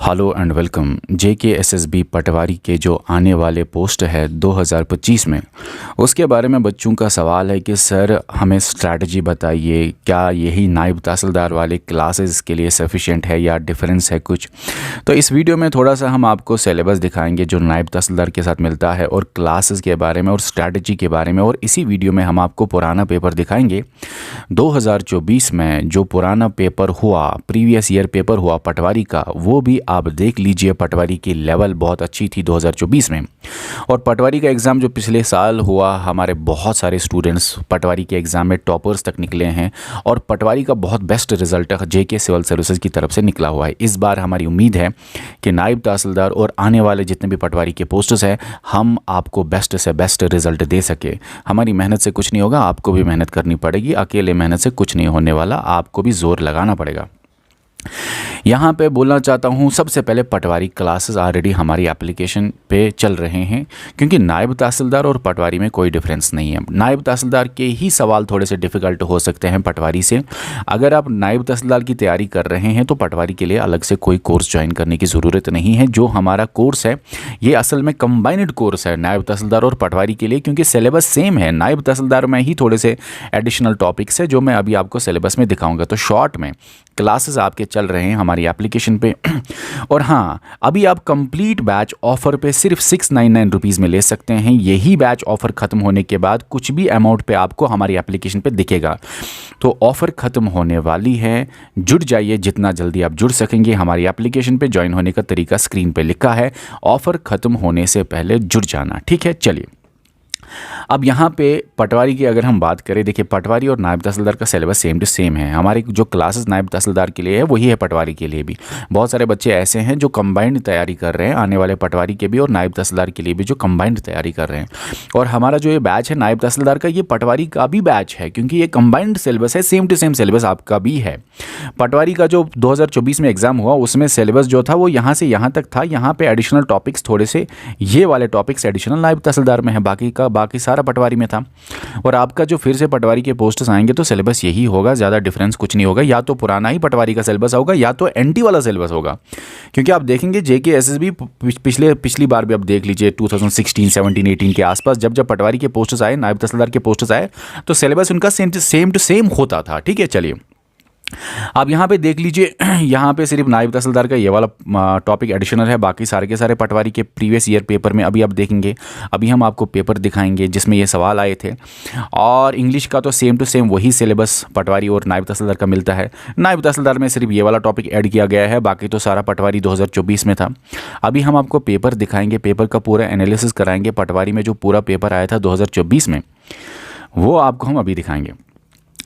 Hello and welcome. JKSSB पटवारी के जो आने वाले पोस्ट है 2025 में, उसके बारे में बच्चों का सवाल है कि सर हमें स्ट्रैटेजी बताइए, क्या यही नायब तहसीलदार वाले क्लासेस के लिए सफिशिएंट है या डिफरेंस है कुछ। तो इस वीडियो में थोड़ा सा हम आपको सिलेबस दिखाएंगे जो नायब तहसीलदार के साथ मिलता है, और क्लासेस के बारे में और स्ट्रैटेजी के बारे में। और इसी वीडियो में हम आपको पुराना पेपर दिखाएंगे 2024 में जो पुराना पेपर हुआ, प्रीवियस ईयर पेपर हुआ पटवारी का, वो भी आप देख लीजिए। पटवारी की लेवल बहुत अच्छी थी 2024 में। और पटवारी का एग्ज़ाम जो पिछले साल हुआ, हमारे बहुत सारे स्टूडेंट्स पटवारी के एग्ज़ाम में टॉपर्स तक निकले हैं, और पटवारी का बहुत best result JK civil services की तरफ से निकला हुआ है। इस बार हमारी उम्मीद है कि नायब तहसीलदार और आने वाले जितने भी पटवारी के पोस्ट्स हैं, हम आपको बेस्ट से बेस्ट रिजल्ट दे सके। हमारी मेहनत से कुछ नहीं होगा, आपको भी मेहनत करनी पड़ेगी। अकेले मेहनत से कुछ नहीं होने वाला, आपको भी जोर लगाना पड़ेगा। यहाँ पे बोलना चाहता हूँ, सबसे पहले पटवारी क्लासेस ऑलरेडी हमारी एप्लीकेशन पे चल रहे हैं, क्योंकि नायब तहसीलदार और पटवारी में कोई डिफरेंस नहीं है। नायब तहसीलदार के ही सवाल थोड़े से डिफ़िकल्ट हो सकते हैं पटवारी से। अगर आप नायब तहसीलदार की तैयारी कर रहे हैं तो पटवारी के लिए अलग से कोई कोर्स ज्वाइन करने की ज़रूरत नहीं है। जो हमारा कोर्स है ये असल में कंबाइंड कोर्स है नायब तहसीलदार और पटवारी के लिए, क्योंकि सिलेबस सेम है। नायब तहसीलदार में ही थोड़े से एडिशनल टॉपिक्स है जो मैं अभी आपको सिलेबस में दिखाऊंगा। तो शॉर्ट में क्लासेस आपके चल रहे हैं हमारी एप्लीकेशन पे। और हाँ, अभी आप कंप्लीट बैच ऑफर पे सिर्फ 699 रुपीज़ में ले सकते हैं। यही बैच ऑफर ख़त्म होने के बाद कुछ भी अमाउंट पे आपको हमारी एप्लीकेशन पे दिखेगा। तो ऑफ़र ख़त्म होने वाली है, जुड़ जाइए जितना जल्दी आप जुड़ सकेंगे। हमारी एप्लीकेशन पे ज्वाइन होने का तरीका स्क्रीन पे लिखा है, ऑफ़र ख़त्म होने से पहले जुड़ जाना, ठीक है। चलिए, अब यहाँ पे पटवारी की अगर हम बात करें, देखिए पटवारी और नायब तहसीलदार का सिलेबस सेम टू सेम है। हमारी जो क्लासेस नायब तहसीलदार के लिए है वही है पटवारी के लिए भी। बहुत सारे बच्चे ऐसे हैं जो कंबाइंड तैयारी कर रहे हैं, आने वाले पटवारी के भी और नायब तहसीलदार के लिए भी जो कंबाइंड तैयारी कर रहे हैं। और हमारा जो ये बैच है नायब तहसीलदार का, ये पटवारी का भी बैच है, क्योंकि ये कंबाइंड सिलेबस है। सेम टू सेम सिलेबस आपका भी है। पटवारी का जो 2024 में एग्ज़ाम हुआ उसमें सिलेबस जो था वो यहाँ से यहाँ तक था। यहाँ पे एडिशनल टॉपिक्स थोड़े से, ये वाले टॉपिक्स एडिशनल नायब तहसीलदार में है, बाकी सारा पटवारी में था। और आपका जो फिर से पटवारी के पोस्ट्स आएंगे तो सिलेबस यही होगा, ज़्यादा डिफरेंस कुछ नहीं होगा। या तो पुराना ही पटवारी का सिलेबस होगा या तो NT वाला सिलेबस होगा। क्योंकि आप देखेंगे JKSSB पिछली बार भी आप देख लीजिए 2016, 17, 18 के आसपास जब पटवारी के पोस्ट्स आए, नायब तहसीलदार के पोस्ट्स आए, तो सिलेबस उनका सेम टू सेम होता था, ठीक है। चलिए, अब यहाँ पे देख लीजिए, यहाँ पे सिर्फ नायब तहसीलदार का ये वाला टॉपिक एडिशनल है, बाकी सारे के सारे पटवारी के प्रीवियस ईयर पेपर में अभी आप देखेंगे। अभी हम आपको पेपर दिखाएंगे जिसमें ये सवाल आए थे। और इंग्लिश का तो सेम टू सेम वही सिलेबस पटवारी और नायब तहसीलदार का मिलता है। नायब तहसीलदार में सिर्फ ये वाला टॉपिक ऐड किया गया है, बाकी तो सारा पटवारी 2024 में था। अभी हम आपको पेपर दिखाएंगे, पेपर का पूरा एनालिसिस कराएंगे। पटवारी में जो पूरा पेपर आया था 2024 में, वो आपको हम अभी दिखाएंगे।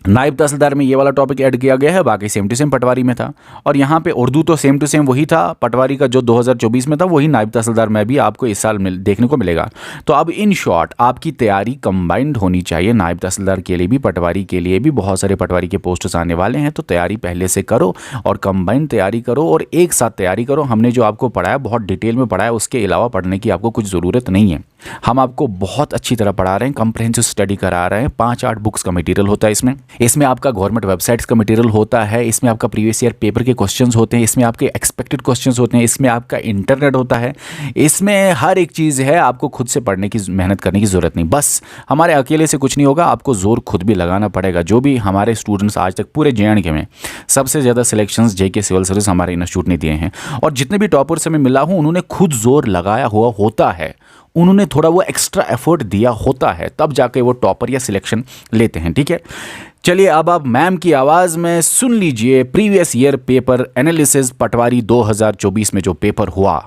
नायब तहसीलदार में ये वाला टॉपिक ऐड किया गया है, बाकी सेम टू सेम पटवारी में था। और यहाँ पे उर्दू तो सेम टू सेम वही था, पटवारी का जो 2024 में था वही नायब तहसीलदार में भी आपको इस साल देखने को मिलेगा। तो अब इन शॉर्ट आपकी तैयारी कंबाइंड होनी चाहिए, नायब तहसीलदार के लिए भी पटवारी के लिए भी। बहुत सारे पटवारी के पोस्ट्स आने वाले हैं, तो तैयारी पहले से करो और कंबाइंड तैयारी करो और एक साथ तैयारी करो। हमने जो आपको पढ़ाया बहुत डिटेल में पढ़ाया, उसके अलावा पढ़ने की आपको कुछ ज़रूरत नहीं है। हम आपको बहुत अच्छी तरह पढ़ा रहे हैं, कंप्रहेंसिव स्टडी करा रहे हैं। 5-8 बुक्स का मटेरियल होता है इसमें आपका गवर्नमेंट वेबसाइट्स का मटेरियल होता है, इसमें आपका प्रीवियस ईयर पेपर के क्वेश्चंस होते हैं, इसमें आपके एक्सपेक्टेड क्वेश्चंस होते हैं, इसमें आपका इंटरनेट होता है, इसमें हर एक चीज़ है। आपको खुद से पढ़ने की मेहनत करने की ज़रूरत नहीं, बस हमारे अकेले से कुछ नहीं होगा, आपको जोर खुद भी लगाना पड़ेगा। जो भी हमारे स्टूडेंट्स आज तक पूरे JNK में सबसे ज़्यादा सिलेक्शंस JK सिविल सर्विस हमारे इंस्टीट्यूट ने दिए हैं, और जितने भी टॉपर्स से मैं मिला हूँ उन्होंने खुद जोर लगाया हुआ होता है, उन्होंने थोड़ा वो एक्स्ट्रा एफर्ट दिया होता है, तब जाके वो टॉपर या सिलेक्शन लेते हैं, ठीक है। चलिए, अब आप मैम की आवाज़ में सुन लीजिए previous year paper analysis patwari 2024 में जो पेपर हुआ।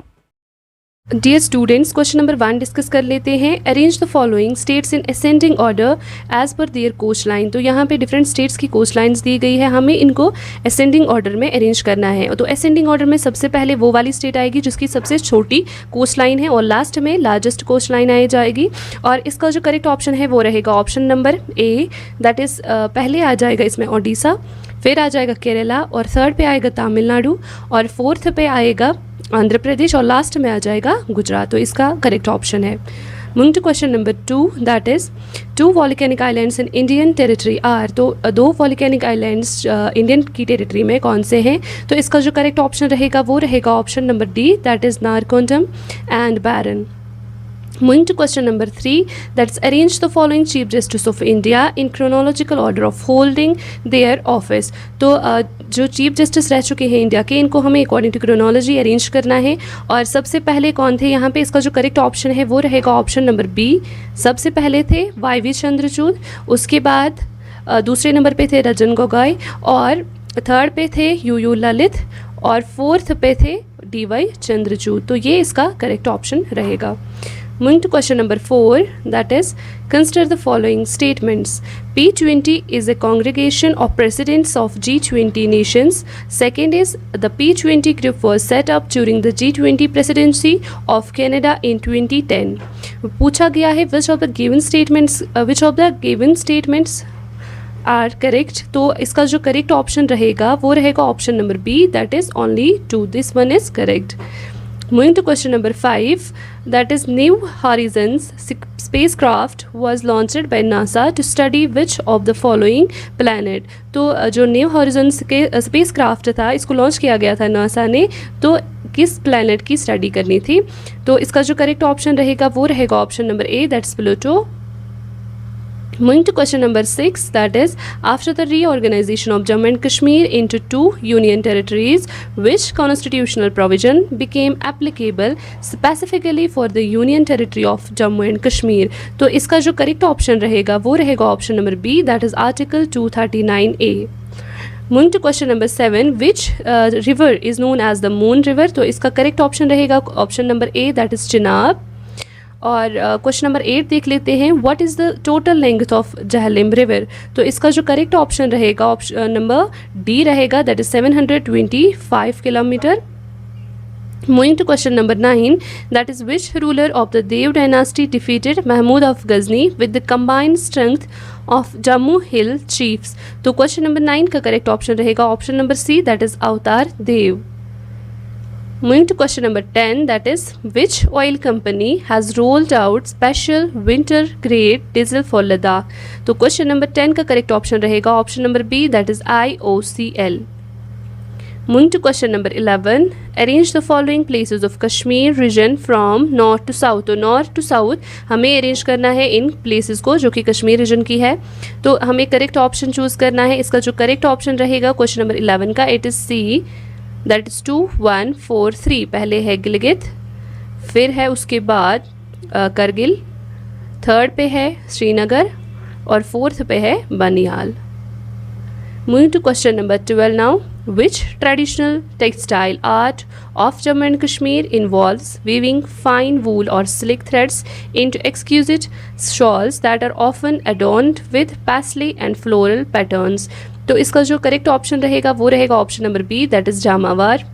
Dear students, question number 1 discuss कर लेते हैं। Arrange the following states in ascending order as per their coastline. तो यहाँ पे डिफरेंट स्टेट्स की कोस्ट लाइन्स दी गई है, हमें इनको असेंडिंग ऑर्डर में अरेंज करना है। तो असेंडिंग ऑर्डर में सबसे पहले वो वाली स्टेट आएगी जिसकी सबसे छोटी कोस्ट लाइन है, और लास्ट में लार्जेस्ट कोस्ट लाइन आई जाएगी। और इसका जो करेक्ट ऑप्शन है वो रहेगा option number A, that is पहले आ जाएगा इसमें ओडिशा, फिर आ जाएगा केरला, और थर्ड पे आएगा तमिलनाडु, और फोर्थ पे आएगा आंध्र प्रदेश, और लास्ट में आ जाएगा गुजरात। तो इसका करेक्ट ऑप्शन है। Moving to question number 2, that is two volcanic islands in Indian territory are, तो दो volcanic islands इंडियन की टेरिटरी में कौन से हैं? तो इसका जो करेक्ट ऑप्शन रहेगा वो रहेगा option number D, that is Narcondam and Barren. Moving to question number 3, that's arrange the following Chief Justice of India in chronological order of holding their office. तो जो चीफ जस्टिस रह चुके हैं इंडिया के, इनको हमें अकॉर्डिंग टू क्रोनोलॉजी अरेंज करना है. और सबसे पहले कौन थे यहाँ पे? इसका जो करेक्ट ऑप्शन है वो रहेगा ऑप्शन नंबर बी. सबसे पहले थे वाई चंद्रचूड़, उसके बाद दूसरे नंबर पे थे रंजन गोगोई, और थर्ड पे थे यू ललित, और फोर्थ पे थे डी वाई चंद्रचूड़. तो ये इसका करेक्ट ऑप्शन रहेगा. Moving to question number 4, that is consider the following statements. P20 is a congregation of presidents of G20 nations. Second is the P20 group was set up during the G20 presidency of Canada in 2010. पूछा गया है which of the given statements are correct. तो इसका जो correct option रहेगा वो रहेगा option number B, that is only 2. This one is correct. Moving to question number 5, that is New Horizons spacecraft was launched by NASA to study which of the following planet. तो जो new horizons के spacecraft था, इसको launch किया गया था NASA ने, तो किस प्लैनेट की स्टडी करनी थी? तो इसका जो करेक्ट ऑप्शन रहेगा वो रहेगा option number A, that's Pluto. Moving to question number 6, that is after the reorganization of Jammu and Kashmir into 2 union territories, which constitutional provision became applicable specifically for the union territory of Jammu and Kashmir? तो इसका जो correct option रहेगा वो रहेगा option number B, that is article 239A. Moving to question number 7, which river is known as the Moon River? तो इसका correct option रहेगा option number A, that is Chenab. और क्वेश्चन नंबर 8 देख लेते हैं, what is the total length of Jhelum river? तो इसका जो करेक्ट ऑप्शन रहेगा ऑप्शन नंबर डी रहेगा, that is 725 kilometre. Moving to question number 9, that is which ruler of the Dev dynasty defeated Mahmud of Ghazni with the combined strength of Jammu Hill chiefs? तो question number 9 का correct option रहेगा option number C, that is Avtar Dev. Moving to question number 10, that is which oil company has rolled out special winter grade diesel for Ladakh? तो question number 10 का correct option रहेगा option number B, that is IOCL. Moving to question number 11, arrange the following places of Kashmir region from north to south. तो north to south हमें arrange करना है in places को जो कि Kashmir reason की है. तो हमें करेक्ट ऑप्शन चूज करना है. इसका जो करेक्ट ऑप्शन रहेगा क्वेश्चन नंबर 11 का, it is C, that is 2, 1, 4, 3. पहले है गिलगित, फिर है उसके बाद करगिल, थर्ड पे है श्रीनगर, और फोर्थ पे है Banihal. Moving to question number 12 now, which traditional textile art of Jammu and Kashmir involves weaving fine wool or silk threads into exquisite shawls that are often adorned with paisley and floral patterns? तो इसका जो correct option रहेगा वो रहेगा option number B, that is Jamawar.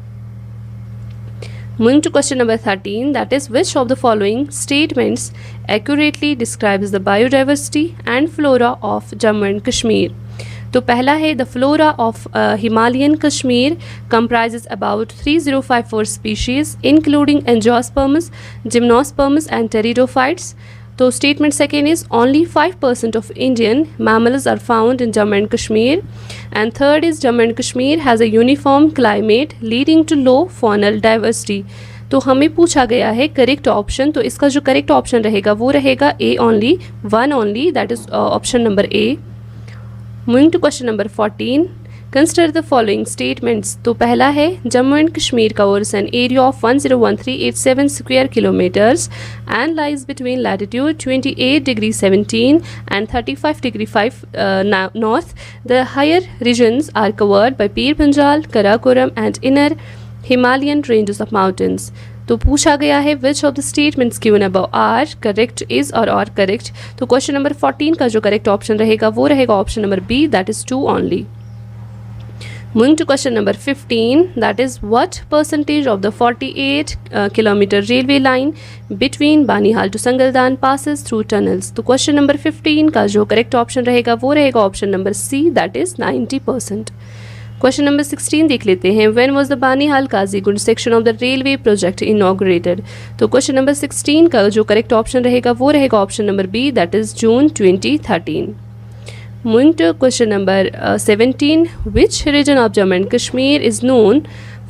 Moving to question number 13, that is which of the following statements accurately describes the biodiversity and flora of Jammu and Kashmir? तो पहला है the flora of Himalayan Kashmir comprises about 3054 species including angiosperms, gymnosperms and pteridophytes. तो statement second is only 5% of Indian mammals are found in Jammu and Kashmir, and third is Jammu and Kashmir has a uniform climate leading to low faunal diversity. तो हमें पूछा गया है correct option, तो इसका जो correct option रहेगा वो रहेगा A only, one only, that is option number A. Moving to question number 14, consider the following statements. तो पहला है Jammu and Kashmir covers an area of 101,387 square kilometers and lies between latitude 28 degree 17 and 35 degree 5 north. The higher regions are covered by Pir Panjal, Karakoram and inner Himalayan ranges of mountains. तो पूछा गया है which of the statements given above are correct, is or are correct. तो question number 14 का जो correct option रहेगा वो रहेगा option number B, that is 2 only. Moving to question number 15, that is what percentage of the 48 kilometer railway line between Banihal to Sangaldan passes through tunnels? तो question number 15 का जो correct option रहेगा वो रहेगा option number C, that is 90%. Question number 16 देख लेते हैं। When was the Banihal Qazigund section of the railway project inaugurated. तो क्वेश्चन नंबर 16 का जो करेक्ट ऑप्शन रहेगा वो रहेगा option number B, that is June 2013। Moving to question number 17, which region of Jammu and Kashmir is known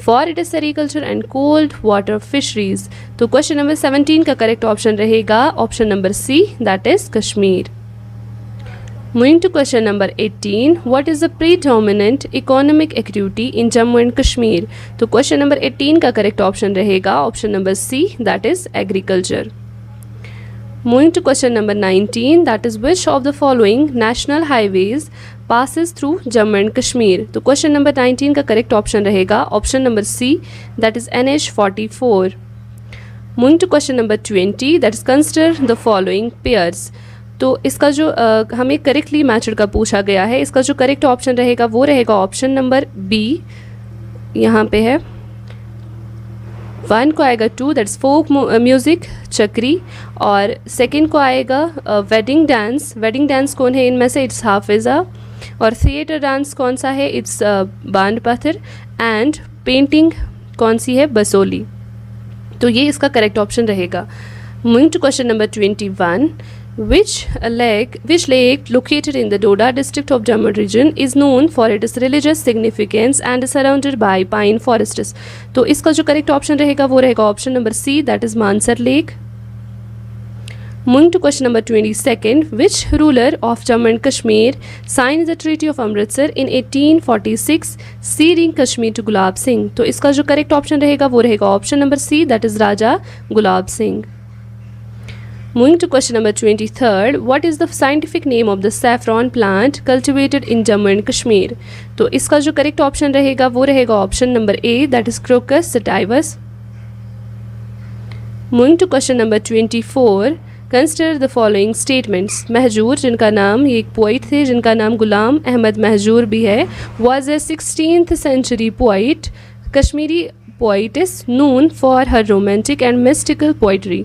for its agriculture and cold water fisheries? तो question number 17 का correct option रहेगा option number C, that is Kashmir. Moving to question number 18, what is the predominant economic activity in Jammu and Kashmir? तो question number 18 का correct option रहेगा option number C, that is agriculture. Moving to question number 19, that is which of the following national highways passes through Jammu and Kashmir? तो question number 19 का correct option रहेगा option number C, that is NH44। Moving to question number 20, that is consider the following pairs। तो इसका जो हमें correctly matched का पूछा गया है, इसका जो करेक्ट ऑप्शन रहेगा वो रहेगा ऑप्शन नंबर बी, यहाँ पे है। 1 को आएगा 2, दैट्स फोक म्यूज़िक चक्री, और सेकंड को आएगा वेडिंग डांस। वेडिंग डांस कौन है इनमें से? इट्स हाफिज़ा। और थिएटर डांस कौन सा है? It's Bhand Pather. And painting कौन सी है? बसोली। तो ये इसका करेक्ट ऑप्शन रहेगा। Moving to question number 21, which lake located in the Doda district of Jammu region is known for its religious significance and is surrounded by pine forests? तो इसका जो करेक्ट ऑप्शन रहेगा वो रहेगा option number C, that is Mansar lake. Moving to question number 22, which ruler of Jammu and Kashmir signed the Treaty of Amritsar in 1846 ceding Kashmir to Gulab Singh? तो इसका जो correct option रहेगा वो रहेगा option number C, that is Raja Gulab Singh. Moving to question number 23, what is the scientific name of the saffron plant cultivated in Jammu and Kashmir? तो इसका जो correct option रहेगा वो रहेगा option number A, that is crocus sativus. Moving to question number 24, consider the following statements। Mahjoor, जिनका नाम, ये एक पोइट थे जिनका नाम गुलाम अहमद महजूर भी है, was a 16th century poet, Kashmiri poetess known for her romantic and mystical poetry।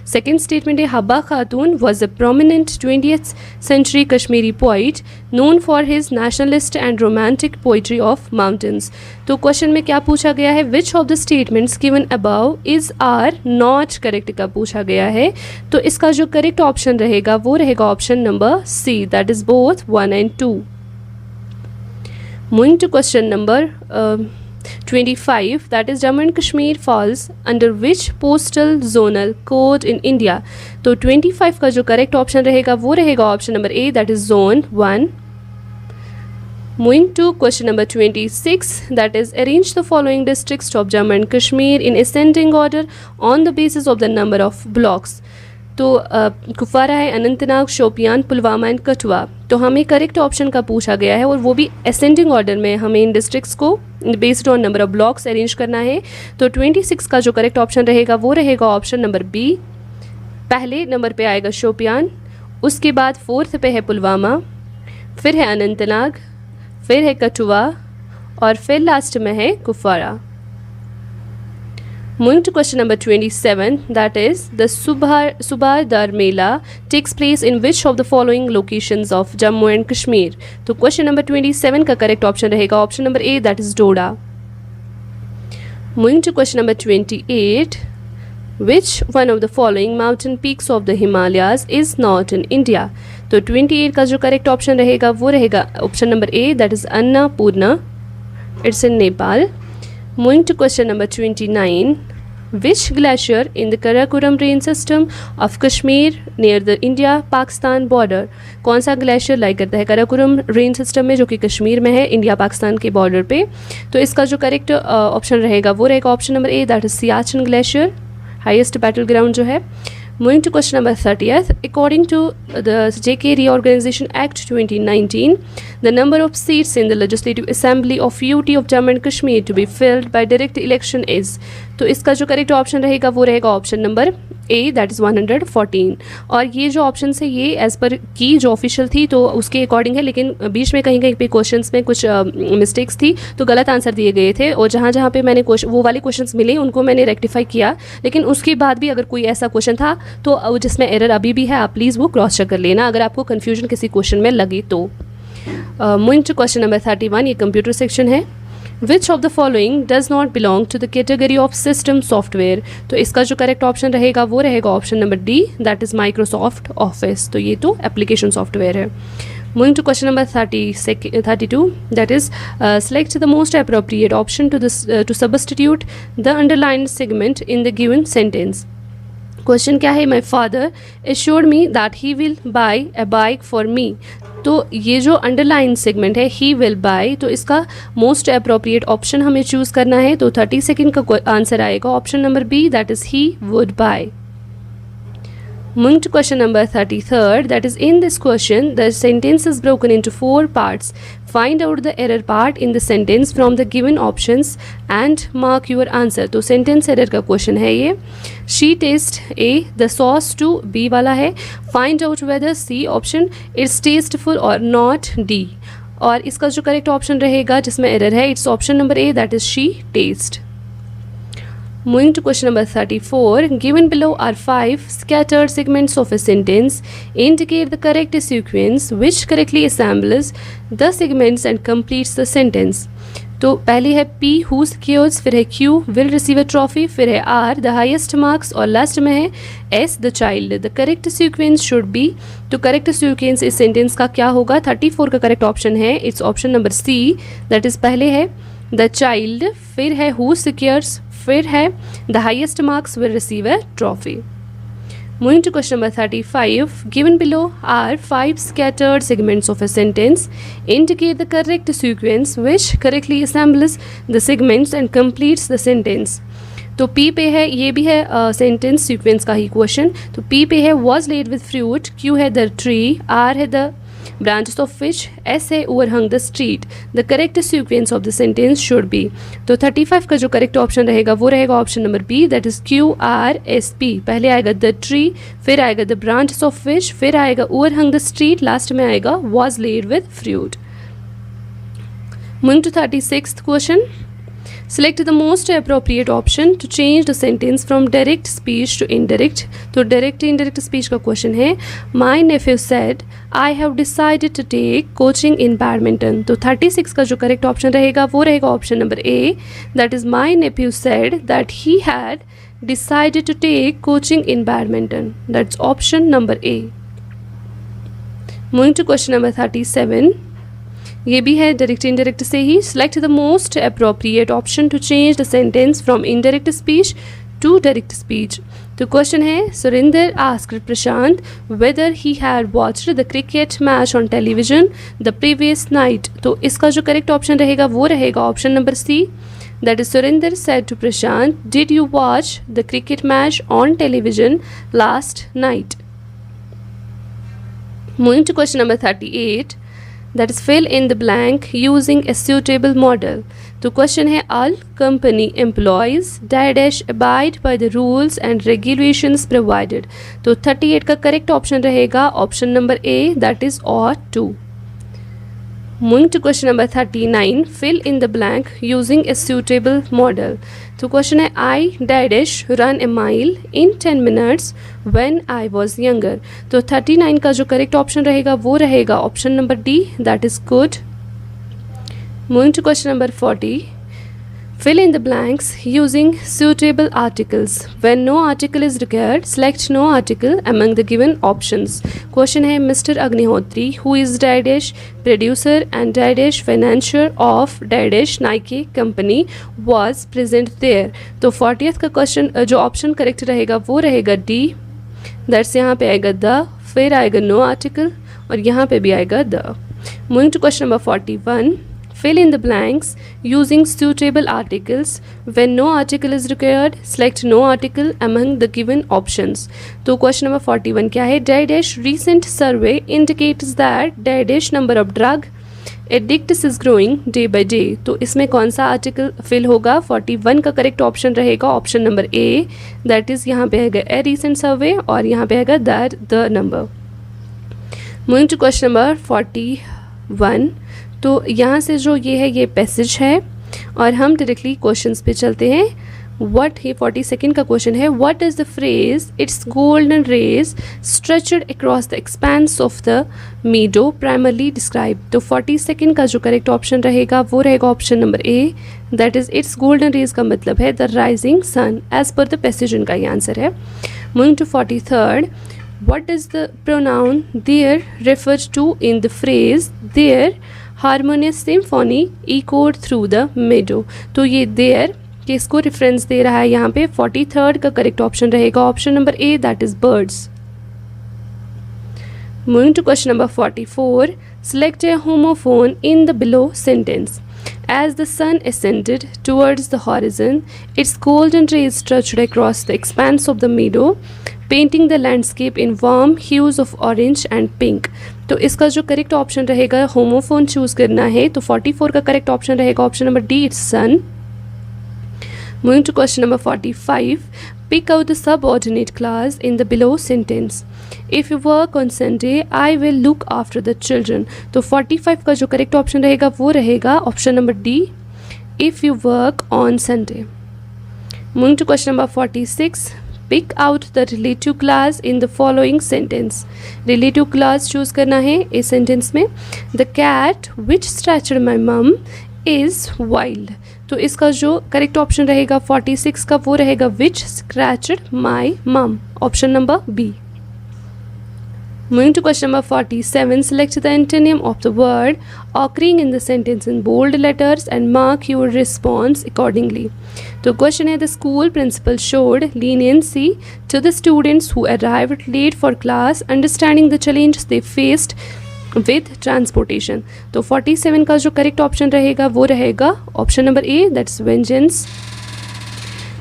Second statement है हब्बा खातून was a prominent 20th century Kashmiri poet known for his nationalist and romantic poetry of mountains। तो क्वेश्चन में क्या पूछा गया है? Which of the statements given above is are not correct का पूछा गया है। तो इसका जो करेक्ट ऑप्शन रहेगा वो रहेगा option number C, that is both 1 and 2। Moving to question number 25, that is Jammu and Kashmir falls under which postal zonal code in India? तो 25 का जो करेक्ट ऑप्शन रहेगा वो रहेगा option number A, that is zone 1। Moving to question number 26, that is arrange the following districts of Jammu and Kashmir in ascending order on the basis of the number of blocks। तो कुपवारा है, Anantnag, Shopian, Pulwama and Kathua. तो हमें correct option का पूछा गया है और वो भी असेंडिंग ऑर्डर में हमें इन डिस्ट्रिक्ट्स को based on number of blocks arrange करना है। तो 26 का जो करेक्ट ऑप्शन रहेगा वो रहेगा ऑप्शन नंबर बी। पहले नंबर पे आएगा शोपियान, उसके बाद 4th पे है पुलवामा, फिर है अनंतनाग, फिर है कठुआ और फिर लास्ट में है Kupwara. Moving to question number 27, that is the Subhadar Mela takes place in which of the following locations of Jammu and Kashmir? तो question number 27 का करेक्ट ऑप्शन रहेगा option number A, that is Doda. Moving to question number 28, which one of the following mountain peaks of the Himalayas is not in India? तो 28 का जो correct option रहेगा वो रहेगा option number A, that is Annapurna, it's in Nepal. Moving to question number 29, which glacier in the Karakoram rain system of Kashmir near the India-Pakistan border? कौन सा glacier लाई करता है कराकोरम रेन सिस्टम में जो कि कश्मीर में है, इंडिया पाकिस्तान के बॉर्डर पे? तो इसका जो करेक्ट ऑप्शन रहेगा वो रहेगा option number A, that is Siachen glacier, highest battle ground जो है। Moving to question number 30th, according to the JK Reorganization Act 2019, the number of seats in the Legislative Assembly of UT of Jammu and Kashmir to be filled by direct election is। तो इसका जो correct option रहेगा वो रहेगा option number A, that is 114। और ये जो option है ये एज़ पर की जो ऑफिशियल थी तो उसके अकॉर्डिंग है, लेकिन बीच में कहीं कहीं पे क्वेश्चंस में कुछ मिस्टेक्स थी तो गलत आंसर दिए गए थे, और जहाँ जहाँ पे मैंने वो वाले क्वेश्चंस मिले उनको मैंने रेक्टिफाई किया। लेकिन उसके बाद भी अगर कोई ऐसा क्वेश्चन था तो जिसमें एरर अभी भी है, आप प्लीज़ वो क्रॉस चेक कर लेना अगर आपको कन्फ्यूजन किसी क्वेश्चन में लगी तो। मूविंग टू क्वेश्चन नंबर 31, ये कंप्यूटर सेक्शन है. Which of the following does not belong to the category of system software. तो इसका जो करेक्ट ऑप्शन रहेगा वो रहेगा option number D, that is Microsoft Office. तो ये तो एप्लीकेशन सॉफ्टवेयर है. Moving to question number 32, that is select the most appropriate option to substitute the underlined segment in the given sentence. Question क्या है? My father assured me that he will buy a bike for me. तो ये जो underline segment है he will buy, तो इसका most appropriate option हमें choose करना है. तो 30 सेकेंड का आंसर आएगा option number B, that is he would buy. Moving to question number 33rd, that is in this question the sentence is broken into 4 parts. Find out the error part in the sentence from the given options and mark your answer. तो sentence error का question है ये. She tastes A, the sauce to B वाला है. Find out whether C option is tasteful or not D. और इसका जो correct option रहेगा जिसमें error है, it's option number A, that is she taste. Moving to question number 34, given below are 5 scattered segments of a sentence. Indicate the correct sequence which correctly assembles the segments and completes the sentence. तो पहली है P who secures, फिर है Q will receive a trophy, फिर है R the highest marks और last में है S the child. The correct sequence should be, तो correct sequence इस sentence का क्या होगा? 34 का correct option है, it's option number C, that is पहले है the child, फिर है who secures, फिर है the highest marks will receive a trophy. Moving to question number 35, given below are 5 scattered segments of a sentence. Indicate the correct sequence which correctly assembles the segments and completes the sentence. तो P पे है, ये भी है sentence sequence का ही question. तो P पे है was laid with fruit, Q है the tree, R है the branches of which, S है overhung the street. The correct sequence of the sentence should be. तो 35 का जो करेक्ट ऑप्शन रहेगा वो रहेगा option number B, that is Q R S P. पहले आएगा the tree, फिर आएगा the branches of which, फिर आएगा overhung the street, लास्ट में आएगा was laid with fruit. Moving to 36th question. Select the most appropriate option to change the sentence from direct speech to indirect. तो direct indirect speech का question है My nephew said I have decided to take coaching in badminton. तो 36 का जो correct option रहेगा वो रहेगा option number A, that is my nephew said that he had decided to take coaching in badminton. That's option number A. Moving to question number 37. ये भी है direct indirect से ही. Select the most appropriate option to change the sentence from indirect speech to direct speech. तो question है Surendra asked Prashant whether he had watched the cricket match on television the previous night. तो इसका जो correct option रहेगा वो रहेगा option number C, that is Surendra said to Prashant did you watch the cricket match on television last night. Moving to question number 38, that is fill in the blank using a suitable model. तो question है all company employees dash abide by the rules and regulations provided. तो 38 का correct option रहेगा option number A, that is ought to. Moving to question number 39, fill in the blank using a suitable model. तो question है I dash run a mile in 10 minutes when I was younger. तो 39 का जो correct option रहेगा वो रहेगा option number D, that is good. Moving to question number 40, fill in the blanks using suitable articles. When no article is required, select no article among the given options. Question है Mr. Agnihotri who is dash producer and dash financier of dash Nike company was present there. तो 40th का question जो option correct रहेगा वो रहेगा D, that's यहाँ पे आएगा the, फिर आएगा no article और यहाँ पे भी आएगा the. Moving to question number 41, fill in the blanks using suitable articles. When no article is required, select no article among the given options. तो क्वेश्चन नंबर 41 क्या है? dash recent survey indicates that dash number of drug addicts is growing day by day. तो इसमें कौन सा article fill होगा? 41 का correct option रहेगा option number A, that is यहाँ पे आएगा ए रिसेंट सर्वे और यहाँ पे आएगा the number. Moving to question number 41, तो यहाँ से जो ये है ये पैसेज है और हम डायरेक्टली क्वेश्चंस पे चलते हैं. वट ही 42nd का क्वेश्चन है, what is the phrase its golden rays stretched across the expanse of the meadow primarily describe. तो 42nd का जो करेक्ट ऑप्शन रहेगा वो रहेगा option number A, that is its golden rays का मतलब है the rising sun, as per the passage उनका ये आंसर है। Moving to 43rd, what does the pronoun there refer to in the phrase their harmonious symphony echoed through the meadow। तो ये there किसको reference दे रहा है यहाँ पे? 43rd का करेक्ट ऑप्शन रहेगा option number A, that is birds. Moving to question number 44, select a homophone in the below sentence। As the sun ascended towards the horizon, its golden rays stretched across the expanse of the meadow, painting the landscape in warm hues of orange and pink। तो इसका जो correct option रहेगा, homophone choose करना है, तो 44 का correct option रहेगा option number D, it's son. Moving to question number 45, pick out the subordinate clause in the below sentence। If you work on Sunday, I will look after the children। तो 45 का जो correct option रहेगा वो रहेगा option number D, if you work on Sunday। Moving to question number 46, pick out the relative clause in the following sentence। relative clause choose करना है इस sentence में। The cat which scratched my mum is wild। तो इसका जो correct option रहेगा 46 का वो रहेगा विच scratched my mum, option number B. Moving to question number 47, select the antonym of the word occurring in the sentence in bold letters and mark your response accordingly। तो question है, the school principal showed leniency to the students who arrived late for class, understanding the challenges they faced with transportation. तो 47 का जो correct option रहेगा वो रहेगा option number A, that's vengeance.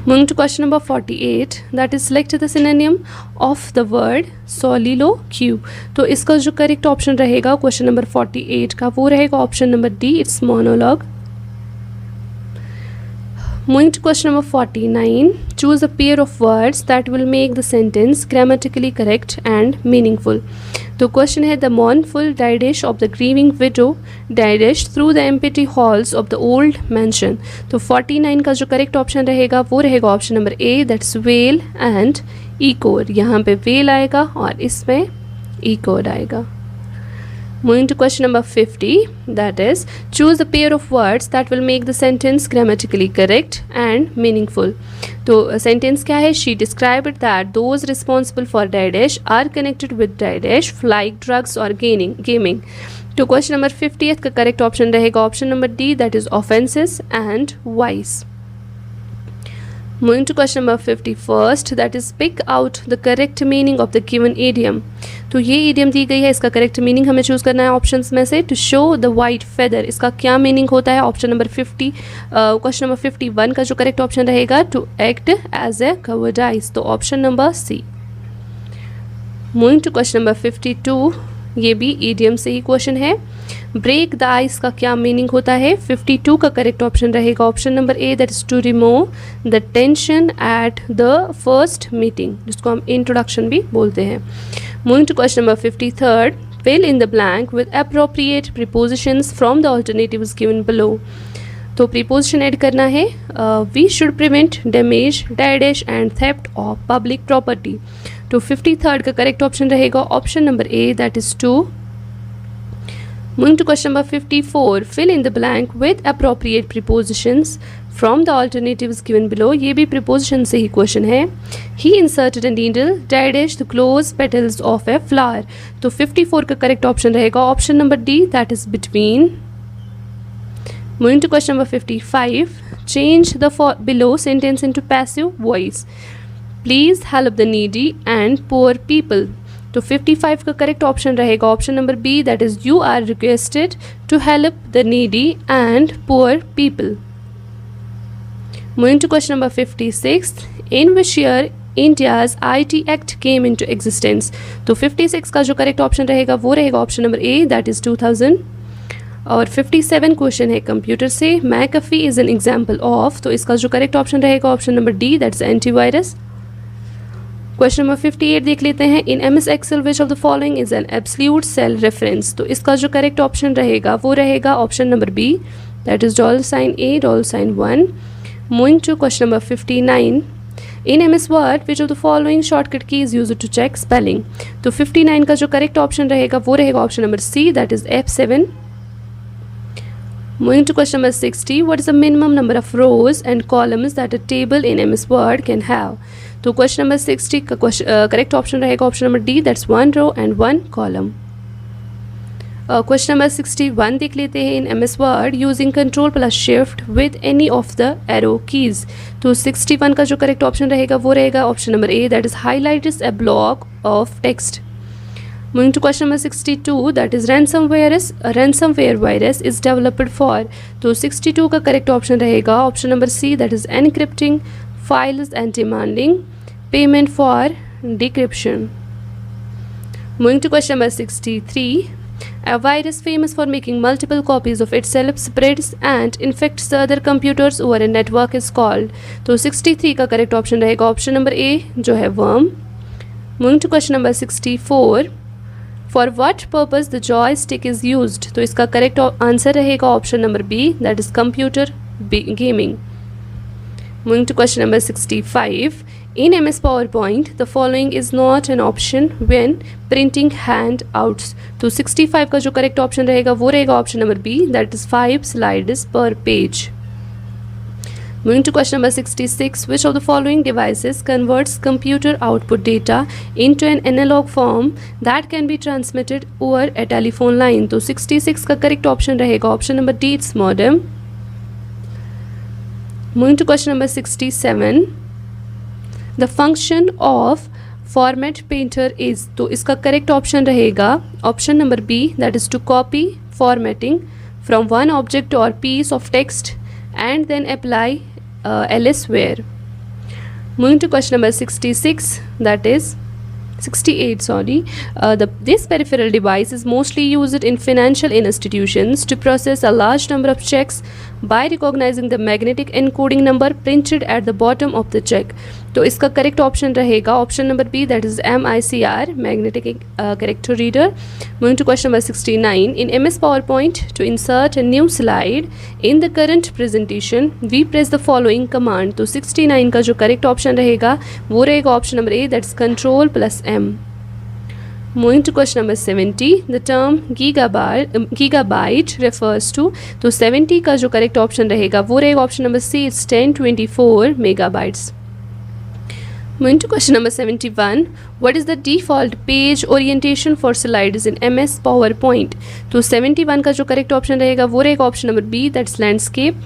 Moving to question number 48, that is select the synonym of the word soliloquy. तो इसका जो correct option रहेगा क्वेश्चन नंबर 48 का वो रहेगा option number D, it's monologue. Moving to question number 49, choose a pair of words that will make the sentence grammatically correct and meaningful। तो question है, the mournful dash of the grieving widow dash through the empty halls of the old mansion। तो 49 का जो correct option रहेगा वो रहेगा option number A, that's well and echoed। यहाँ पे वेल आएगा और इसमें echoed आएगा। Moving to question number 50, that is choose a pair of words that will make the sentence grammatically correct and meaningful। तो sentence क्या है? She described that those responsible for dash are connected with dash like drugs or gaming। तो question number 50th का correct option रहेगा option number D, that is offenses and wise। Moving to question number 51st, that is pick out the correct meaning of the given idiom। तो ये idiom दी गई है, इसका correct meaning हमें choose करना है options में से। to show the white feather, इसका क्या meaning होता है? ऑप्शन नंबर 50, क्वेश्चन नंबर 51 का जो correct option रहेगा to act as a cowardice, तो option number C. Moving to question number 52, ये भी idiom से ही क्वेश्चन है। ब्रेक द आइस का क्या मीनिंग होता है? 52 का करेक्ट ऑप्शन रहेगा option number A, that is to remove the tension at the first meeting, जिसको हम इंट्रोडक्शन भी बोलते हैं। Moving to question number 53, fill in the blank with appropriate prepositions from the alternatives given below. तो preposition add करना है, we should prevent damage dash and theft of public property. तो 53rd का करेक्ट ऑप्शन रहेगा option number A, that is to. Moving to question number 54, fill in the blank with appropriate prepositions from the alternatives given below। ये भी preposition से ही question है। He inserted a needle dash the close petals of a flower। तो 54 का correct option रहेगा option number D, that is between। Moving to question number 55, change the below sentence into passive voice। Please help the needy and poor people। तो 55 का correct option रहेगा option number B, that is you are requested to help the needy and poor people. Moving to question number 56, in which year India's IT act came into existence. तो 56 का जो correct option रहेगा वो रहेगा option number A, that is 2000। और 57 question है computer से, McAfee is an example of. तो इसका जो करेक्ट ऑप्शन रहेगा option number D, that is antivirus. Question number 58 देख लेते हैं, in MS Excel which of the following is an absolute cell reference. तो इसका जो करेक्ट ऑप्शन रहेगा वो रहेगा option number B, that is $A $1। Moving to question number 59. In MS Word, which of the following shortcut key is used to check spelling? तो 59 का जो correct option रहेगा वो रहेगा option number C, that is F7. Moving to question number 60. What is the minimum number of rows and columns that a table in MS Word can have? तो question number 60 का correct option रहेगा option number D, that's 1 row and 1 column. Question number 61 देख लेते हैं. In MS Word using control plus shift with any of the arrow keys. तो 61 का जो correct option रहेगा वो रहेगा option number A, that is highlights a block of text. Moving to question number 62, that is ransomware virus is developed for. तो 62 का correct option रहेगा option number C, that is encrypting files and demanding payment for decryption. Moving to question number 63, a virus famous for making multiple copies of itself spreads and infects the other computers over a network is called. तो 63 का correct option रहेगा option number ए जो है worm. Moving to question number 64, For what purpose the joystick is used? तो इसका correct answer रहेगा option number B, that is computer gaming. Moving to question number 65. In MS PowerPoint, the following is not an option when printing handouts. तो 65 का जो correct option रहेगा वो रहेगा option number B, that is 5 slides per page. Moving to question number 66, which of the following devices converts computer output data into an analog form that can be transmitted over a telephone line? तो 66 का correct option रहेगा option number D, it's modem. Moving to question number 67, the function of format painter is. तो इसका correct option रहेगा option number B, that is to copy formatting from one object or piece of text and then apply elsewhere. Moving to question number 66, that is 68, sorry. This peripheral device is mostly used in financial institutions to process a large number of checks by recognizing the magnetic encoding number printed at the bottom of the check. तो इसका correct option रहेगा option number B, that is MICR, magnetic character reader. Moving to question number 69. In MS PowerPoint, to insert a new slide in the current presentation, we press the following command. तो 69 का जो correct option रहेगा वो रहेगा option number A, that's control plus M. Moving to question number 70, the term gigabyte refers to. तो 70 का जो correct option रहेगा वो रहेगा option number C, it's 1024 megabytes. Moving to question number 71, what is the default page orientation for slides in MS PowerPoint? तो 71 का जो correct option रहेगा वो रहेगा option number B, that's landscape.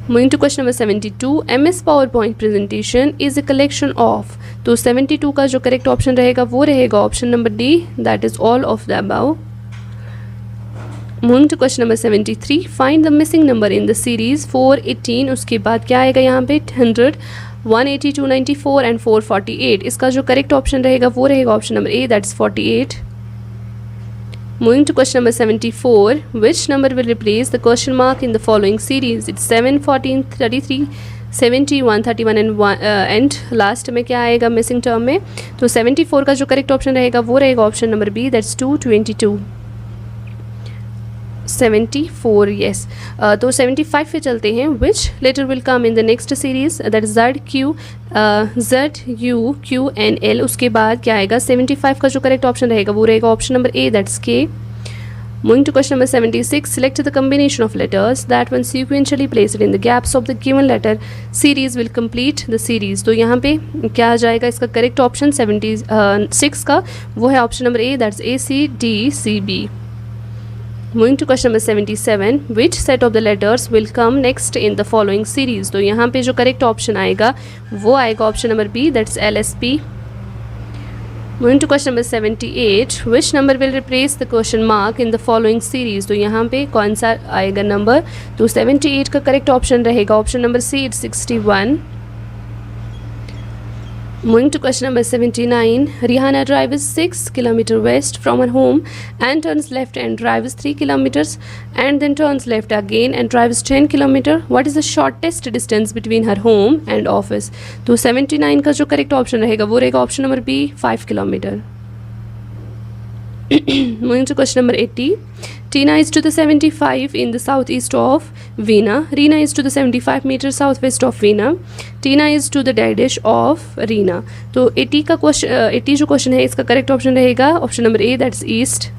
Moving to question number 72, MS PowerPoint presentation is a collection of. तो 72 का जो correct option रहेगा वो रहेगा option number D, that is all of the above. Moving to question number 73, find the missing number in the series 418. उसके बाद क्या आएगा यहाँ पे 100, 180, 294 एंड 448. इसका जो करेक्ट ऑप्शन रहेगा वो रहेगा option number A, that's 48. Moving to question number 74, which number will replace the question mark in the following series? It's 7, 14, 33, 70, 131 and last में क्या आएगा मिसिंग टर्म में? तो 74 का जो करेक्ट ऑप्शन रहेगा वो रहेगा option number B, that's 222. 74, yes. तो 75 पे चलते हैं. Which letter will come in the next series? That is Z, Q, Z, U, Q and L. उसके बाद क्या आएगा 75 का जो करेक्ट ऑप्शन रहेगा वो रहेगा option number A, that's K. Moving to question number 76, select the combination of letters that when sequentially placed in the gaps of the given letter series will complete the series. तो यहाँ पे क्या आ जाएगा इसका correct option 76 का वो है option number A, that's ACDCB. Moving to question number 77, which set of the letters will come next in the following series? तो यहाँ पे जो करेक्ट ऑप्शन आएगा वो आएगा option number B, that's LSP. Moving to question number 78, which number will replace the question mark in the following series? तो यहाँ पे कौन सा आएगा नंबर? तो 78 का करेक्ट ऑप्शन रहेगा option number C, it's 61. Moving to question number 79, Rihanna drives 6 km west from her home and turns left and drives 3 kilometers and then turns left again and drives 10 km. What is the shortest distance between her home and office? तो 79 का जो correct option रहेगा वो रहेगा option number B, 5 kilometre. Moving to question number 80, Tina is to the 75 in the southeast of Veena. Reena is to the 75 meters southwest of Veena. Tina is to the dash of Reena. तो 80 का question 80 जो question है इसका correct option रहेगा option number A, that's east.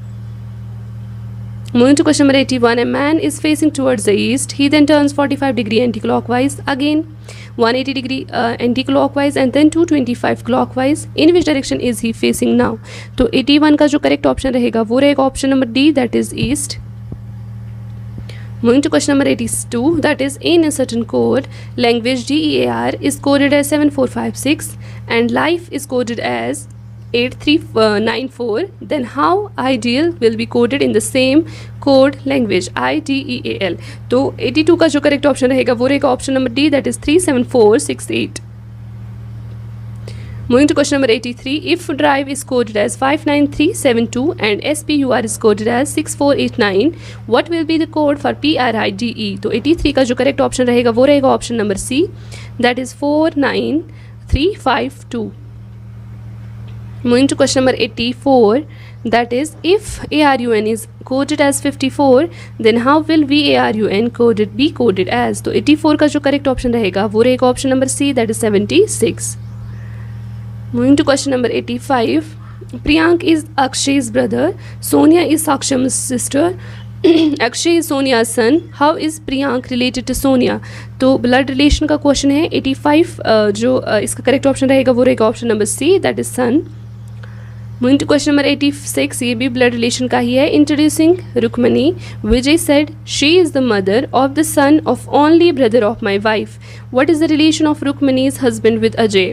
Moving to question number 81, a man is facing towards the east. He then turns 45 degree anti-clockwise, again 180 degree anti-clockwise and then 225 clockwise. In which direction is he facing now? तो 81 का जो correct option रहेगा वो रहेगा option number D, that is east. Moving to question number 82, that is in a certain code, language DEAR is coded as 7456 and life is coded as 8394. Then how ideal will be coded in the same code language IDEAL? तो 82 का जो correct option रहेगा वो रहेगा option number D, that is 37468. Moving to question number 83, if drive is coded as 59372 and SPUR is coded as 6489, what will be the code for PRIDE? तो 83 का जो correct option रहेगा वो रहेगा option number C, that is 49352. Moving to question number 84, that is if ARUN is coded as 54, then how will VARUN be coded as? तो 84 का जो correct option रहेगा वो रहेगा option number C, that is 76. Moving to question number 85, Priyank is Akshay's brother, Sonia is Saksham's sister, Akshay is Sonia's son. How is Priyank related to Sonia? तो blood relation का question है. 85 जो इसका correct option रहेगा वो रहेगा option number C, that is son. Moving to question number 86, ये भी ब्लड रिलेशन का ही है. Introducing Rukmani, Vijay said she is the mother of the son of only brother of my wife. What is the relation of Rukmani's husband with Ajay?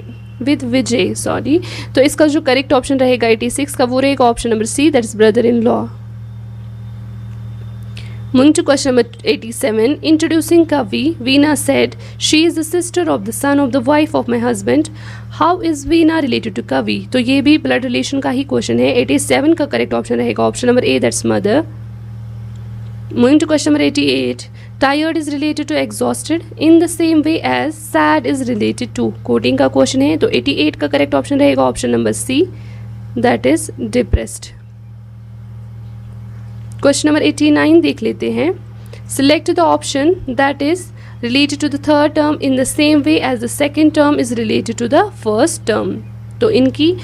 With Vijay, sorry. तो इसका जो correct option रहेगा 86 का वो रहेगा option number C, that is brother in law. Moving to question number 87, introducing Kavi, Veena said she is the sister of the son of the wife of my husband. How is Veena related to Kavi? तो ये भी blood relation का ही question है. 87 का correct option रहेगा option number A, that's mother. Moving to question number 88, tired is related to exhausted in the same way as sad is related to. Coding का question है तो 88 का करेक्ट ऑप्शन रहेगा option number C, that is depressed. Question number 89 देख लेते हैं. Select the option that is related to the third term in the same way as the second term is related to the first term. तो इनकी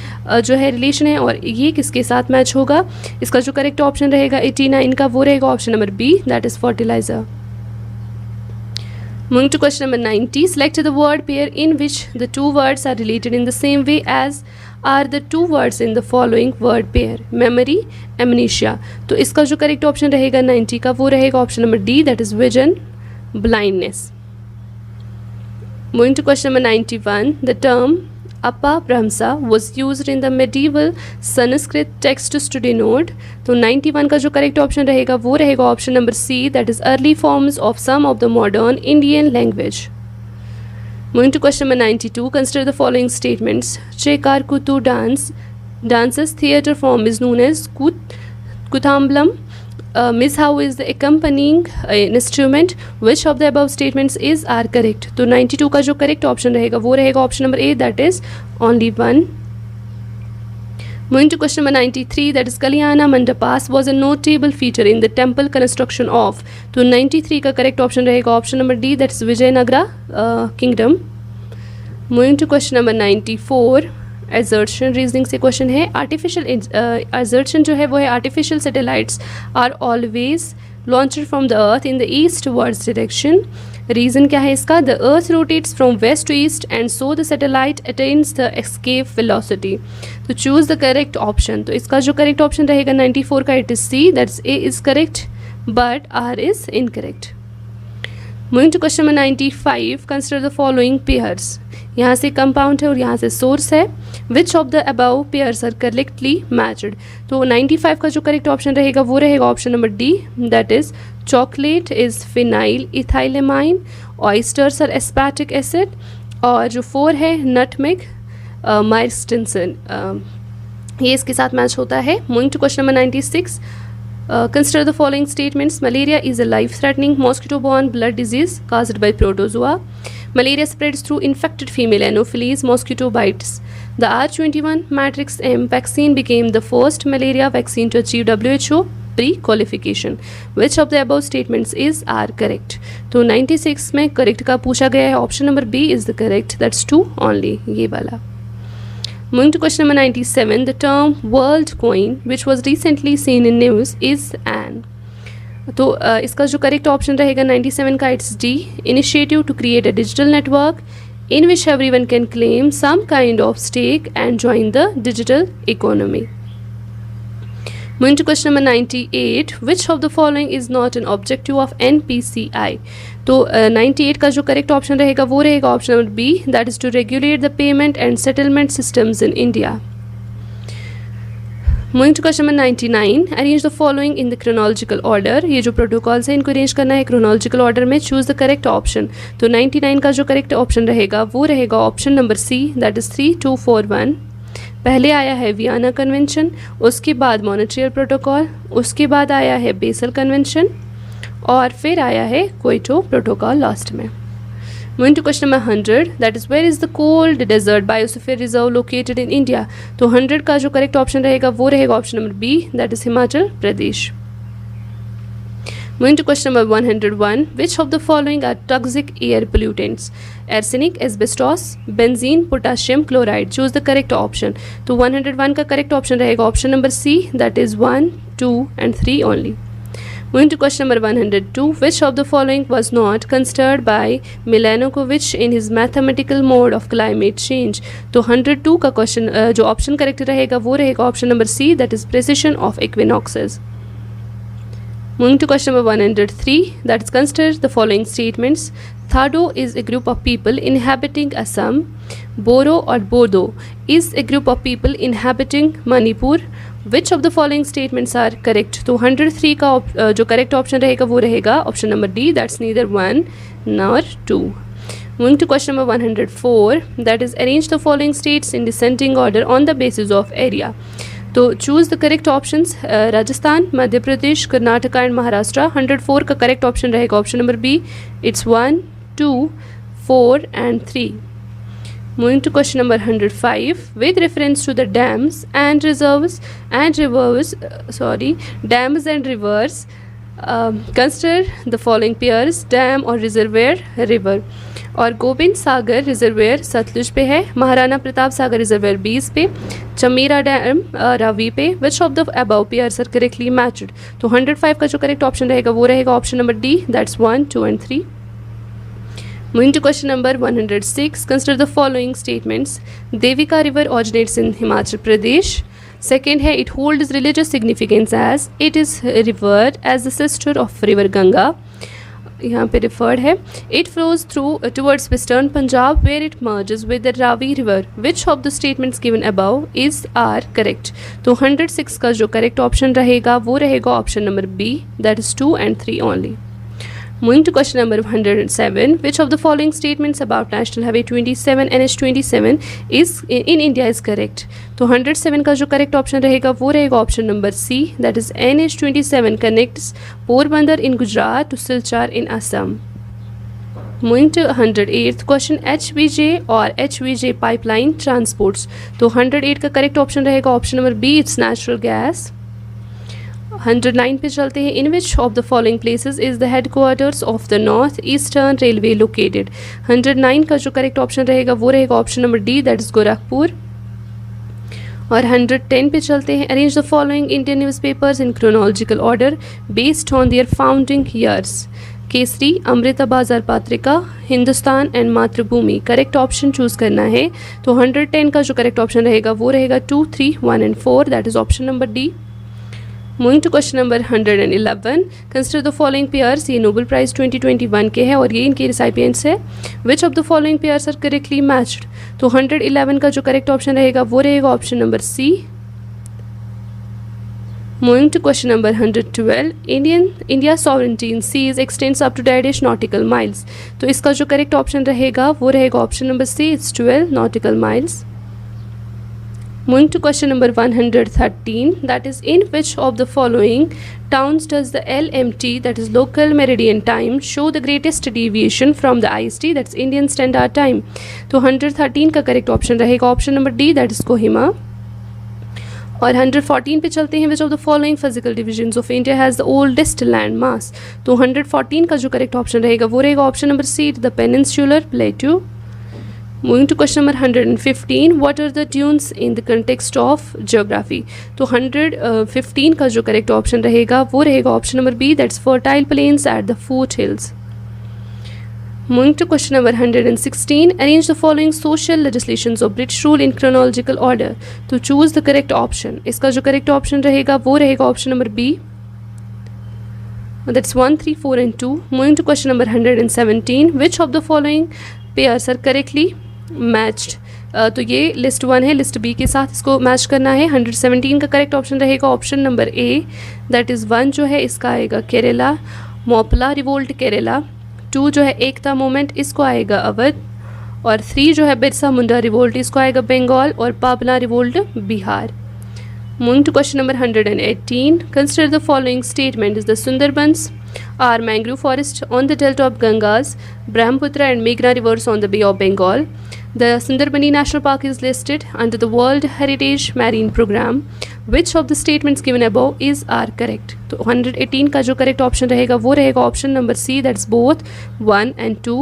जो है relation है और ये किसके साथ मैच होगा. इसका जो करेक्ट ऑप्शन रहेगा 89 का वो रहेगा option number B, that is fertiliser. Moving to question number 90, select the word pair in which the two words are related in the same way as are the two words in the following word pair. Memory, amnesia. तो इसका जो correct option रहेगा 90 का वो रहेगा option number D, that is vision, blindness. Moving to question number 91, the term Apabhramsa was used in the medieval Sanskrit texts to denote. तो 91 का जो करेक्ट ऑप्शन रहेगा वो रहेगा option number C, that is early forms of some of the modern Indian language. Moving to question number 92, consider the following statements. Chekar Kuttu dances theatre form is known as Kuthamblam. Mishau is the accompanying instrument. Which of the above statements are correct? तो 92 का जो correct option रहेगा वो रहेगा option number A, that is only one. Moving to question number 93, that is Kalyana Mandapas was a notable feature in the temple construction of. तो 93 का correct option रहेगा option number D, that is Vijayanagara kingdom. Moving to question number 94, assertion reasoning से question है. Artificial assertion जो है वो है artificial satellites are always launched from the earth in the eastwards direction. Reason क्या है इसका. The earth rotates from west to east and so the satellite attains the escape velocity. तो choose the correct option. तो इसका जो correct option रहेगा 94 का it is C, that's A is correct but R is incorrect. Moving to question number 95, consider the following pairs. यहाँ से compound है और यहाँ से सोर्स है. Which of the above pairs are correctly matched. तो 95 का जो करेक्ट ऑप्शन रहेगा वो रहेगा option number D, that is chocolate is phenyl ethylamine, oysters are aspartic acid, और जो 4 है नटमेग माइस्टिनसन, ये इसके साथ मैच होता है. Moving to question number 96, consider the following statements. Malaria is a life-threatening mosquito-borne blood disease caused by protozoa. Malaria spreads through infected female anopheles, mosquito bites. The R21 Matrix M vaccine became the first malaria vaccine to achieve WHO pre qualification. Which of the above statements is are correct. तो 96 में correct का पूछा गया है, option number B is the correct, that's 2 only, ये वाला। Moving to question number 97, the term world coin which was recently seen in news is an। तो इसका जो करेक्ट ऑप्शन रहेगा 97 का, it's D, initiative to create a digital network in which everyone can claim some kind of stake and join the digital economy. Moving to question number 98, which of the following is not an objective of NPCI? तो 98 का जो correct option रहेगा वो रहेगा option number B, that is to regulate the payment and settlement systems in India. Moving to question number 99, arrange the following in the chronological order। ये जो protocols है इनको अरेंज करना है chronological order में, choose the correct option। तो 99 का जो करेक्ट ऑप्शन रहेगा वो रहेगा option number C, that is 3241। पहले आया है वियना कन्वेंशन, उसके बाद मॉन्ट्रियल प्रोटोकॉल, उसके बाद आया है बेसल कन्वेंशन और फिर आया है क्योटो प्रोटोकॉल लास्ट में। Moving to question number 100, that is where is the cold desert biosphere reserve located in India? तो 100 का जो करेक्ट ऑप्शन रहेगा वो रहेगा option number B, that is Himachal Pradesh. Moving to question number 101, which of the following are toxic air pollutants? Arsenic, asbestos, benzene, potassium chloride, choose the correct option। तो 101 का correct option रहेगा option number C, that is 1, 2 and 3 only। Moving to question number 102, which of the following was not considered by Milankovitch in his mathematical mode of climate change? तो 102 का question जो option correct रहेगा वो रहेगा option number C, that is precession of equinoxes. Moving to question number 103, that is consider the following statements। Thado is a group of people inhabiting Assam। Boro or Bodo is a group of people inhabiting Manipur। Which of the following statements are correct? तो 103 का जो correct option रहेगा वो रहेगा option number D, that's neither 1 nor 2। Moving to question number 104, that is arrange the following states in descending order on the basis of area। तो choose the correct options, Rajasthan, Madhya Pradesh, Karnataka and Maharashtra. 104 का correct option रहेगा option number B, it's 1, 2, 4 and 3। Moving to question number 105, with reference to the dams and rivers, consider the following pairs, dam or reservoir, river। और गोविंद सागर reservoir Sutlej पे है, Maharana Pratap Sagar reservoir 20 पे, Chamera dam Ravi पे। Which of the above pairs are correctly matched? तो 105 का जो correct option रहेगा वो रहेगा option number D, that's 1, 2 and 3। Moving to question number 106, consider the following statements। Devika river originates in Himachal Pradesh। Second है, it holds religious significance as it is revered as the sister of river Ganga। यहाँ पे referred है, it flows through towards western Punjab where it merges with the Ravi river। Which of the statements given above is are correct? तो 106 का जो correct option रहेगा वो रहेगा option number B, that is 2 and 3 only। Moving to question number 107, which of the following statements about National Highway 27 NH27 is in India is correct? तो 107 का जो correct option रहेगा वो रहेगा option number C, that is NH27 connects Porbandar in Gujarat to Silchar in Assam। Moving to 108th question, HVJ और HVJ pipeline transports। तो 108 का correct option रहेगा option number B, it's natural gas. 109 पे चलते हैं, in which of the following places is the headquarters of the north eastern railway located. 109 का जो correct option रहेगा वो रहेगा option number D, that is Gorakhpur. और 110 पे चलते हैं, arrange the following Indian newspapers in chronological order based on their founding years. Kesari, Amrita Bazar Patrika, Hindustan and मातृभूमि। करेक्ट ऑप्शन चूज़ करना है, तो 110 का जो करेक्ट ऑप्शन रहेगा वो रहेगा 2, 3, 1 and 4, that is option number D. Moving to question number 111, consider the following pairs. ये नोबेल प्राइज़ 2021 के हैं और ये इनके रिसाइपिएंट्स है। Which of the following pairs are correctly matched. तो 111 का जो करेक्ट ऑप्शन रहेगा वो रहेगा option number C. Moving to question number 112, India sovereignty in seas extends up to dash nautical miles. तो इसका जो करेक्ट ऑप्शन रहेगा वो रहेगा option number C, it's 12 nautical miles. Moving to question number 113, that is in which of the following towns does the LMT, that is local meridian time, show the greatest deviation from the IST, that's Indian Standard Time। तो 113 का correct option रहेगा option number D, that is Kohima. और 114 पे चलते हैं, which of the following physical divisions of India has the oldest land mass. तो 114 का जो करेक्ट ऑप्शन रहेगा वो रहेगा option number C, the peninsular plateau. Moving to question number 115, what are the dunes in the context of geography? तो 115 का जो correct option रहेगा वो रहेगा option number B, that's fertile plains at the foothills. Moving to question number 116, arrange the following social legislations of British rule in chronological order. तो choose the correct option. इसका जो correct option रहेगा वो रहेगा option number B, that's 1, 3, 4 and 2. Moving to question number 117, which of the following pairs are correctly matched. तो ये list 1 है, list B के साथ इसको मैच करना है। 117 का करेक्ट ऑप्शन रहेगा option number A, that is 1 जो है इसका आएगा केरला, मोपला रिवोल्ट केरला। 2 जो है एकता मूवमेंट, इसको आएगा अवध। और 3 जो है बिरसा मुंडा रिवोल्ट, इसको आएगा बंगाल। और Pabna revolt Bihar. Moving to question number 118, consider the following statement: is the Sundarbans are mangrove forest on the delta of Gangas, Brahmaputra and Meghna rivers on the Bay of Bengal. The Sundarbani National Park is listed under the World Heritage Marine Program. Which of the statements given above are correct? तो 118 का जो correct option रहेगा वो रहेगा option number C, that's both 1 and 2.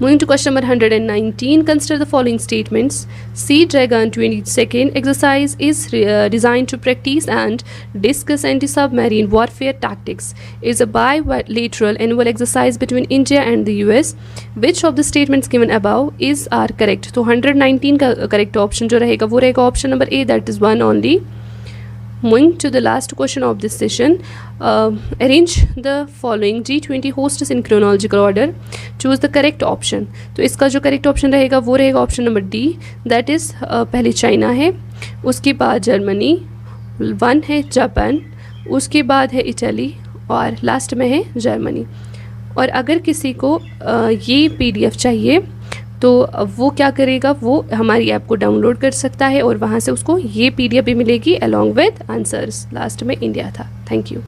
Moving to question number 119, consider the following statements. Sea Dragon 22nd exercise is designed to practice and discuss anti-submarine warfare tactics. It is a bilateral annual exercise between India and the US. Which of the statements given above are correct? तो 119 का correct option जो रहेगा वो रहेगा option number A, that is 1 only. Moving to the last question of this session, arrange the following G20 hosts in chronological order. Choose the correct option. तो इसका जो correct option रहेगा वो रहेगा option number D, that is पहले China है, उसके बाद जर्मनी, 1 है जापान, उसके बाद है इटली और लास्ट में है जर्मनी। और अगर किसी को ये PDF चाहिए तो वो क्या करेगा, वो हमारी ऐप को डाउनलोड कर सकता है और वहाँ से उसको ये PDF भी मिलेगी अलॉन्ग विद आंसर्स। लास्ट में इंडिया था। Thank you.